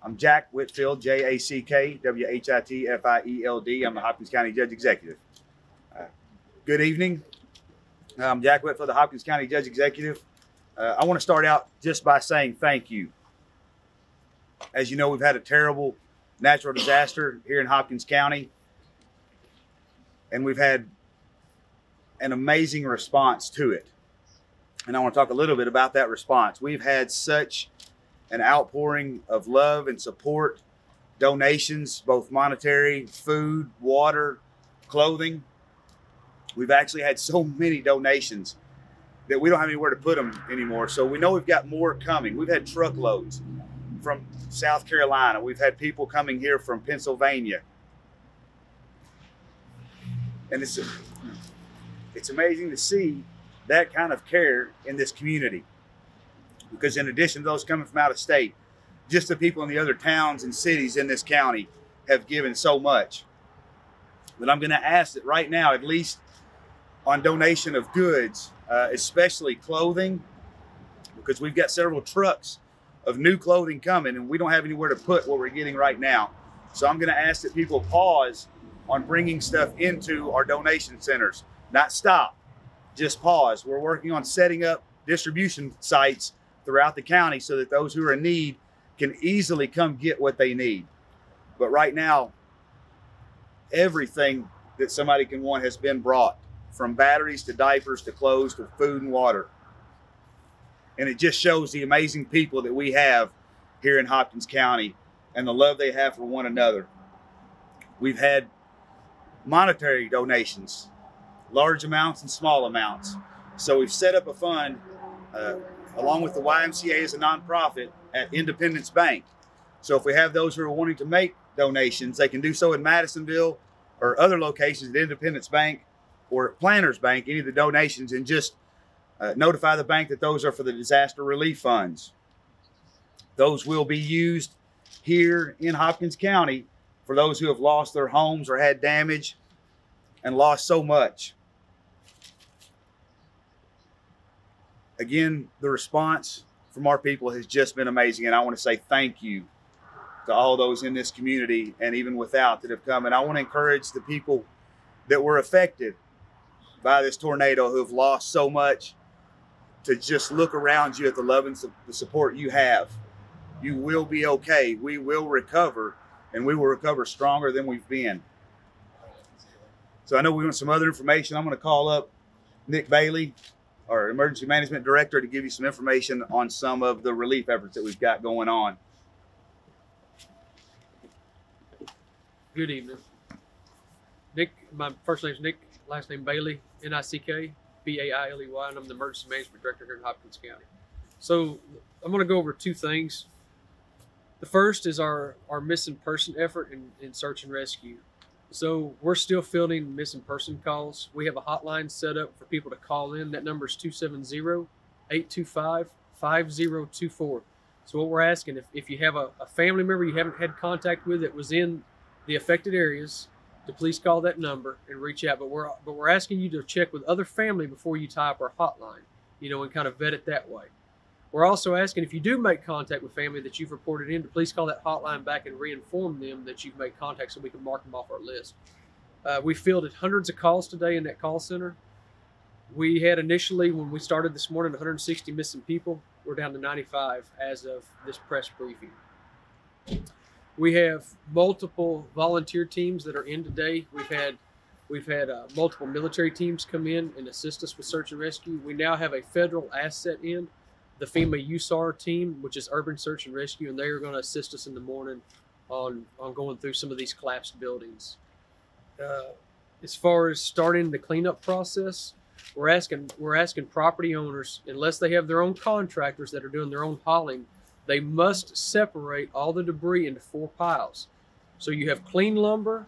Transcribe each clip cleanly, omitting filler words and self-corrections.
I'm Jack Whitfield, J-A-C-K-W-H-I-T-F-I-E-L-D. I'm the Hopkins County Judge Executive. Good evening. I'm Jack Whitfield, the Hopkins County Judge Executive. I want to start out just by saying thank you. As you know, we've had a terrible natural disaster here in Hopkins County, and we've had an amazing response to it. And I want to talk a little bit about that response. We've had such an outpouring of love and support, donations, both monetary, food, water, clothing. We've actually had so many donations that we don't have anywhere to put them anymore. So we know we've got more coming. We've had truckloads from South Carolina. We've had people coming here from Pennsylvania. And it's amazing to see that kind of care in this community. Because in addition to those coming from out of state, just the people in the other towns and cities in this county have given so much. But I'm going to ask that right now, at least on donation of goods, especially clothing, because we've got several trucks of new clothing coming and we don't have anywhere to put what we're getting right now. So I'm going to ask that people pause on bringing stuff into our donation centers. Not stop, just pause. We're working on setting up distribution sites throughout the county so that those who are in need can easily come get what they need. But right now, everything that somebody can want has been brought, from batteries to diapers to clothes to food and water. And it just shows the amazing people that we have here in Hopkins County and the love they have for one another. We've had monetary donations, large amounts and small amounts. So we've set up a fund along with the YMCA as a nonprofit at Independence Bank. So if we have those who are wanting to make donations, they can do so in Madisonville or other locations at Independence Bank or at Planners Bank, any of the donations, and just notify the bank that those are for the disaster relief funds. Those will be used here in Hopkins County for those who have lost their homes or had damage and lost so much. Again, the response from our people has just been amazing, and I want to say thank you to all those in this community and even without that have come. And I want to encourage the people that were affected by this tornado who have lost so much to just look around you at the love and the support you have. You will be okay. We will recover, and we will recover stronger than we've been. So I know we want some other information. I'm going to call up Nick Bailey, our Emergency Management Director, to give you some information on some of the relief efforts that we've got going on. Good evening. Nick, my first name's Nick, last name Bailey, N-I-C-K-B-A-I-L-E-Y, and I'm the Emergency Management Director here in Hopkins County. So I'm going to go over two things. The first is our missing person effort in search and rescue. So we're still fielding missing person calls. We have a hotline set up for people to call in. That number is 270-825-5024. So what we're asking, if you have a family member you haven't had contact with that was in the affected areas, to please call that number and reach out. But we're asking you to check with other family before you tie up our hotline, and kind of vet it that way. We're also asking, if you do make contact with family that you've reported in, to please call that hotline back and re-inform them that you've made contact so we can mark them off our list. We fielded hundreds of calls today in that call center. We had initially, when we started this morning, 160 missing people. We're down to 95 as of this press briefing. We have multiple volunteer teams that are in today. We've had multiple military teams come in and assist us with search and rescue. We now have a federal asset in, the FEMA USAR team, which is Urban Search and Rescue, and they are going to assist us in the morning on going through some of these collapsed buildings. As far as starting the cleanup process, we're asking property owners, unless they have their own contractors that are doing their own hauling, they must separate all the debris into 4 piles. So you have clean lumber,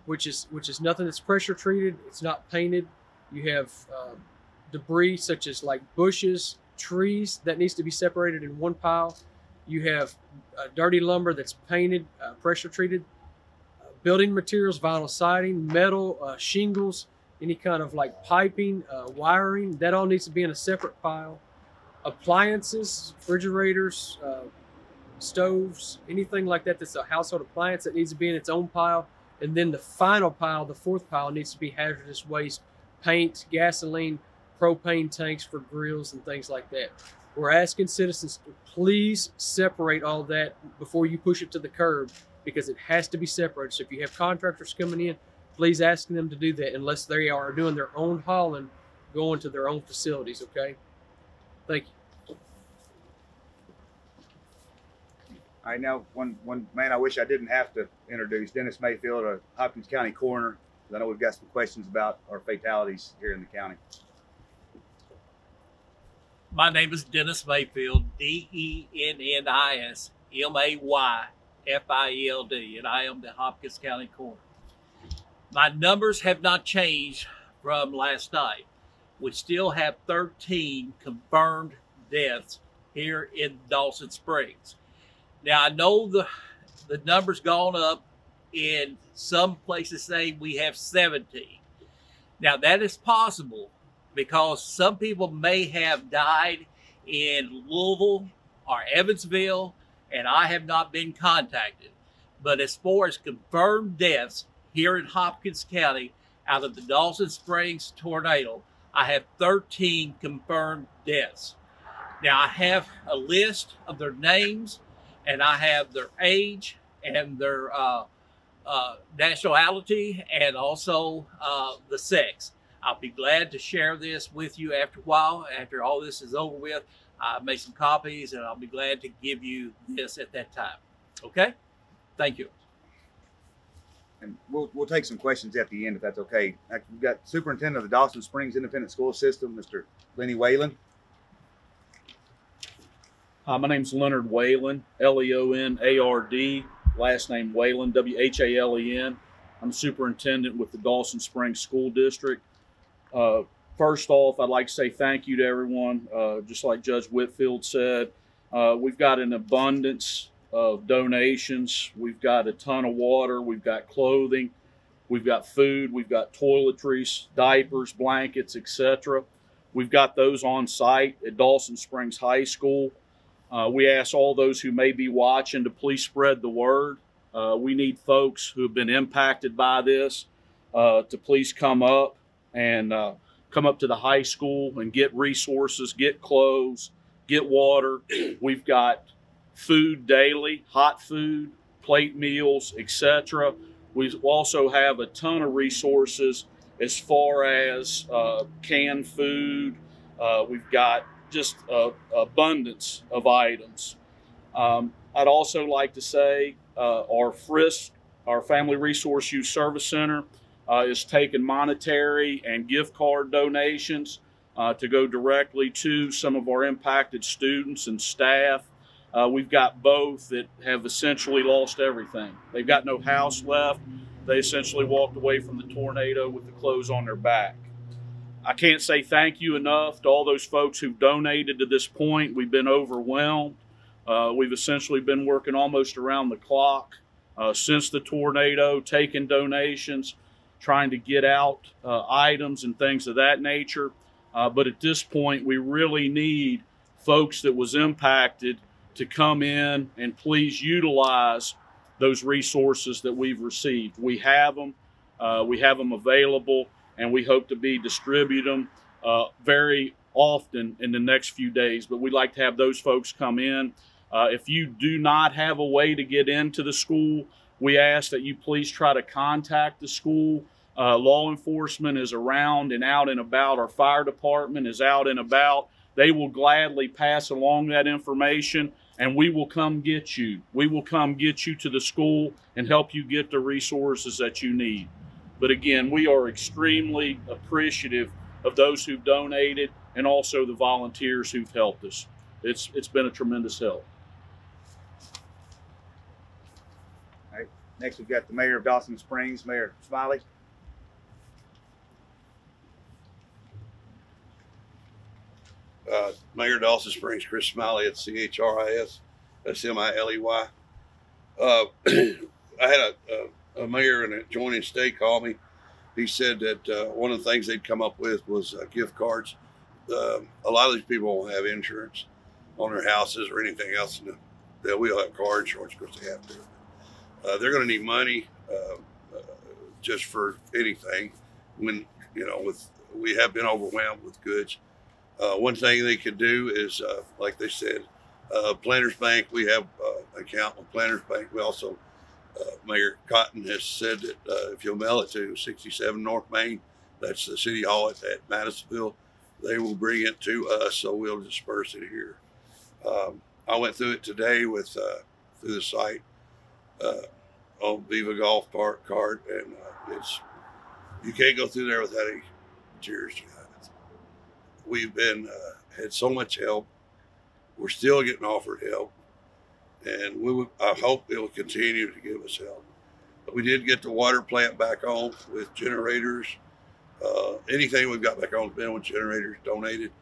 which is nothing that's pressure treated, it's not painted. You have debris such as like bushes, trees, that needs to be separated in 1 pile. You have dirty lumber that's painted, pressure treated, building materials, vinyl siding, metal, shingles, any kind of like piping, wiring, that all needs to be in a separate pile. Appliances, refrigerators, stoves, anything like that that's a household appliance that needs to be in its own pile. And then the final pile, the fourth pile, needs to be hazardous waste, paint, gasoline, propane tanks for grills and things like that. We're asking citizens to please separate all that before you push it to the curb, because it has to be separated. So if you have contractors coming in, please ask them to do that unless they are doing their own hauling, going to their own facilities, okay? Thank you. I know one man I wish I didn't have to introduce, Dennis Mayfield, a Hopkins County Coroner. I know we've got some questions about our fatalities here in the county. My name is Dennis Mayfield, Dennis Mayfield, and I am the Hopkins County Coroner. My numbers have not changed from last night. We still have 13 confirmed deaths here in Dawson Springs. Now, I know the number's gone up. In some places say we have 17. Now, that is possible because some people may have died in Louisville or Evansville, and I have not been contacted. But as far as confirmed deaths here in Hopkins County out of the Dawson Springs tornado, I have 13 confirmed deaths. Now, I have a list of their names, and I have their age and their nationality, and also the sex. I'll be glad to share this with you after a while, after all this is over with. I made some copies, and I'll be glad to give you this at that time. Okay? Thank you. And we'll take some questions at the end if that's okay. We've got Superintendent of the Dawson Springs Independent School System, Mr. Whalen. Hi, my name's Leonard Whalen, Leonard, last name Whalen, Whalen. I'm superintendent with the Dawson Springs School District. First off, I'd like to say thank you to everyone. Just like Judge Whitfield said, we've got an abundance of donations. We've got a ton of water. We've got clothing. We've got food. We've got toiletries, diapers, blankets, etc. We've got those on site at Dawson Springs High School. We ask all those who may be watching to please spread the word. We need folks who have been impacted by this to please come up and come up to the high school and get resources, get clothes, get water. We've got food daily, hot food, plate meals, etc. We also have a ton of resources as far as canned food. We've got just abundance of items. I'd also like to say our FRISC, our Family Resource Youth Service Center, is taking monetary and gift card donations to go directly to some of our impacted students and staff. We've got both that have essentially lost everything. They've got no house left. They essentially walked away from the tornado with the clothes on their back. I can't say thank you enough to all those folks who've donated to this point. We've been overwhelmed. We've essentially been working almost around the clock since the tornado, taking donations, trying to get out items and things of that nature. But at this point, we really need folks that was impacted to come in and please utilize those resources that we've received. We have them available, and we hope to be distribute them very often in the next few days. But we'd like to have those folks come in. If you do not have a way to get into the school, we ask that you please try to contact the school. Law enforcement is around and out and about. Our fire department is out and about. They will gladly pass along that information, and we will come get you. We will come get you to the school and help you get the resources that you need. But again, we are extremely appreciative of those who've donated and also the volunteers who've helped us. It's been a tremendous help. All right. Next, we've got the Mayor of Dawson Springs, Mayor Smiley. Mayor Dawson Springs, Chris Smiley at CHRIS, SMILEY. I had a mayor in an adjoining state call me. He said that one of the things they'd come up with was gift cards. A lot of these people won't have insurance on their houses or anything else, and we'll have car insurance because they have to. They're going to need money just for anything. When we have been overwhelmed with goods. One thing they could do is, like they said, Planters Bank. We have an account with Planters Bank. We also, Mayor Cotton has said that if you'll mail it to 67 North Main, that's the city hall at Madisonville, they will bring it to us, so we'll disperse it here. I went through it today with through the site on Viva Golf Park card, and you can't go through there without any tears. We've been had so much help. We're still getting offered help, and I hope it will continue to give us help. But we did get the water plant back on with generators. Anything we've got back on has been with generators donated.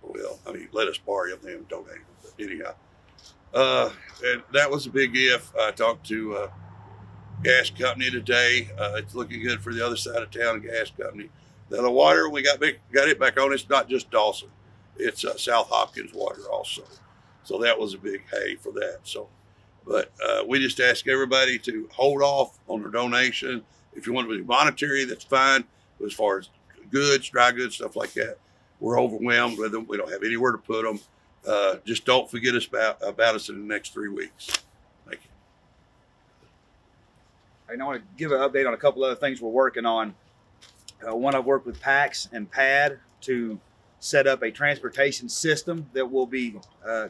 Well, I mean, let us borrow them and donate them. But anyhow, and that was a big if. I talked to gas company today. It's looking good for the other side of town, gas company. Now the water, we got it back on. It's not just Dawson. It's South Hopkins water also. So that was a big hey for that. So, but we just ask everybody to hold off on their donation. If you want to be monetary, that's fine. But as far as goods, dry goods, stuff like that, we're overwhelmed with them. We don't have anywhere to put them. Just don't forget us about us in the next 3 weeks. Thank you. And I want to give an update on a couple other things we're working on. One, I've worked with PAX and PAD to set up a transportation system that will be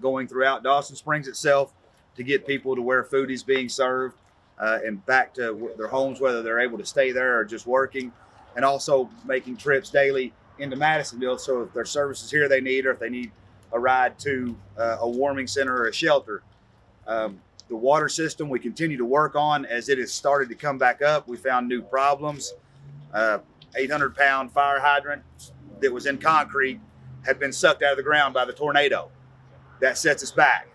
going throughout Dawson Springs itself to get people to where food is being served and back to their homes, whether they're able to stay there or just working, and also making trips daily into Madisonville. So if there's services here they need, or if they need a ride to a warming center or a shelter. The water system we continue to work on as it has started to come back up. We found new problems. 800-pound fire hydrant that was in concrete had been sucked out of the ground by the tornado. That sets us back.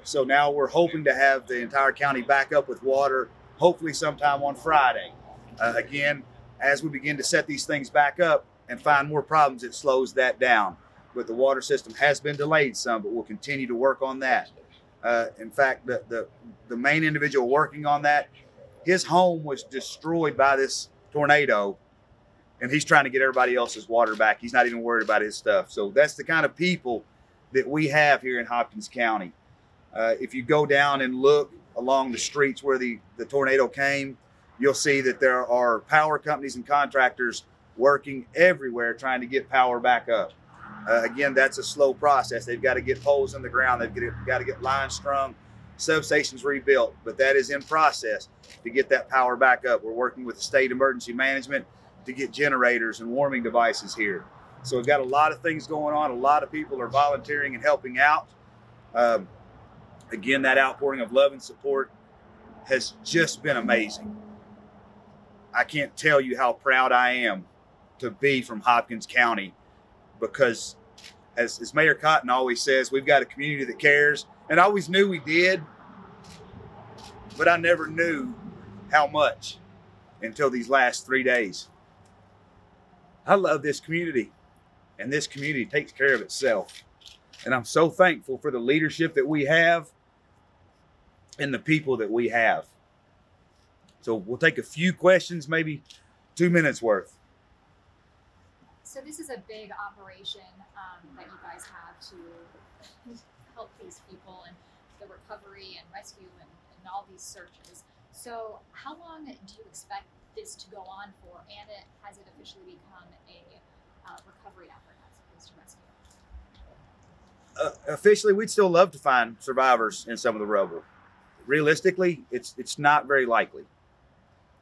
So now we're hoping to have the entire county back up with water, hopefully sometime on Friday. Again, as we begin to set these things back up and find more problems, it slows that down. But the water system has been delayed some, but we'll continue to work on that. In fact, the main individual working on that, his home was destroyed by this tornado, and he's trying to get everybody else's water back. He's not even worried about his stuff. So that's the kind of people that we have here in Hopkins County. If you go down and look along the streets where the tornado came, you'll see that there are power companies and contractors working everywhere trying to get power back up. Again, that's a slow process. They've got to get poles in the ground. They've got to get lines strung, substations rebuilt, but that is in process to get that power back up. We're working with the state emergency management to get generators and warming devices here. So we've got a lot of things going on. A lot of people are volunteering and helping out. Again, that outpouring of love and support has just been amazing. I can't tell you how proud I am to be from Hopkins County, because as Mayor Cotton always says, we've got a community that cares, and I always knew we did, but I never knew how much until these last 3 days. I love this community, and this community takes care of itself. And I'm so thankful for the leadership that we have and the people that we have. So we'll take a few questions, maybe 2 minutes worth. So this is a big operation that you guys have to help these people and the recovery and rescue and all these searches. So how long do you expect this to go on for, and has it officially become a recovery effort as opposed to rescue? Officially, we'd still love to find survivors in some of the rubble. Realistically, it's not very likely.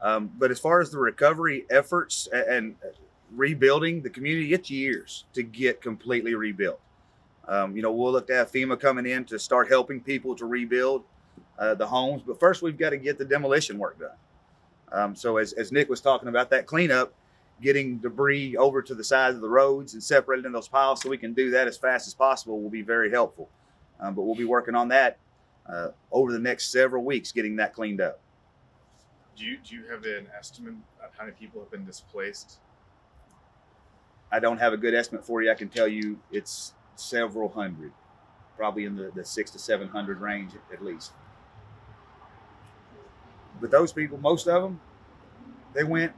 But as far as the recovery efforts and rebuilding the community, it's years to get completely rebuilt. We'll look to have FEMA coming in to start helping people to rebuild the homes, but first we've got to get the demolition work done. So as Nick was talking about, that cleanup, getting debris over to the sides of the roads and separated in those piles so we can do that as fast as possible will be very helpful. But we'll be working on that over the next several weeks, getting that cleaned up. Do you have an estimate of how many people have been displaced? I don't have a good estimate for you. I can tell you it's several hundred. probably in the 600 to 700 range at least. But those people, most of them, they went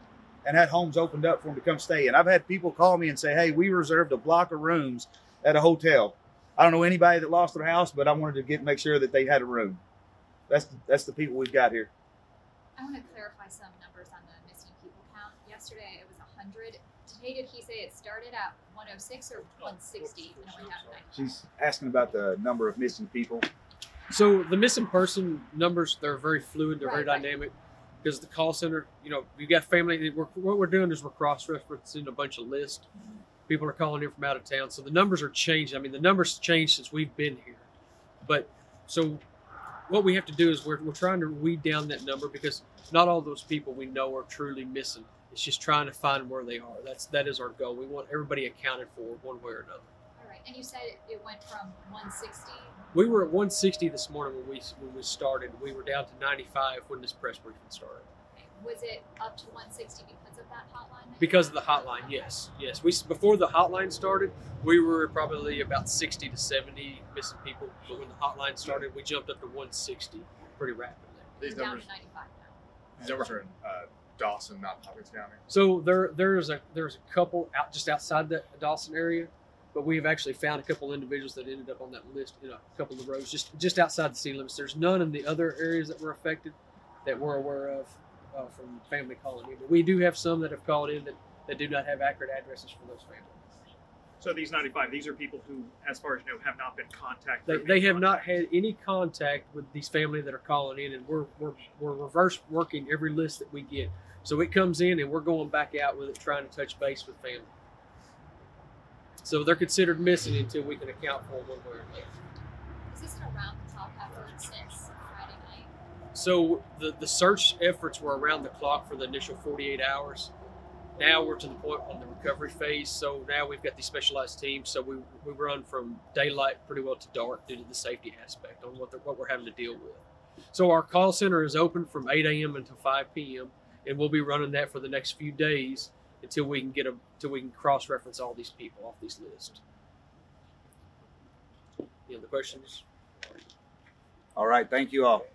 and had homes opened up for them to come stay. And I've had people call me and say, hey, we reserved a block of rooms at a hotel. I don't know anybody that lost their house, but I wanted to make sure that they had a room. That's the people we've got here. I want to clarify some numbers on the missing people count. Yesterday it was 100. Today, did he say it started at 106 or 160 and it went down to 90? She's asking about the number of missing people. So the missing person numbers, they're very fluid, they're very Right. dynamic. Because the call center, you got family. What we're doing is we're cross-referencing a bunch of lists. People are calling in from out of town, so the numbers are changing. I mean, the numbers changed since we've been here. But so what we have to do is we're trying to weed down that number, because not all those people we know are truly missing. It's just trying to find where they are. That is our goal. We want everybody accounted for one way or another. All right, and you said it went from 160. We were at 160 this morning when we started. We were down to 95 when this press briefing started. Okay. Was it up to 160 because of that hotline? Because of the hotline, yes. Before the hotline started, we were probably about 60 to 70 missing people. But when the hotline started, we jumped up to 160 pretty rapidly. We're These down numbers, to 95 now. these numbers are in Dawson, not Hopkins County. So there's a couple just outside the Dawson area, but we've actually found a couple individuals that ended up on that list in a couple of rows just outside the city limits. There's none in the other areas that were affected that we're aware of from family calling in. But we do have some that have called in that do not have accurate addresses for those families. So these 95, these are people who, as far as you know, have not been contacted. They have not had any contact with these families that are calling in, and we're reverse working every list that we get. So it comes in, and we're going back out with it, trying to touch base with family. So they're considered missing until we can account for them one way or another. Is this an around the clock effort since Friday night? So the search efforts were around the clock for the initial 48 hours. Now we're to the point on the recovery phase. So now we've got these specialized teams. So we run from daylight pretty well to dark due to the safety aspect on what we're having to deal with. So our call center is open from 8 a.m. until 5 p.m. and we'll be running that for the next few days until we can cross-reference all these people off these lists. Any other questions? All right, thank you all.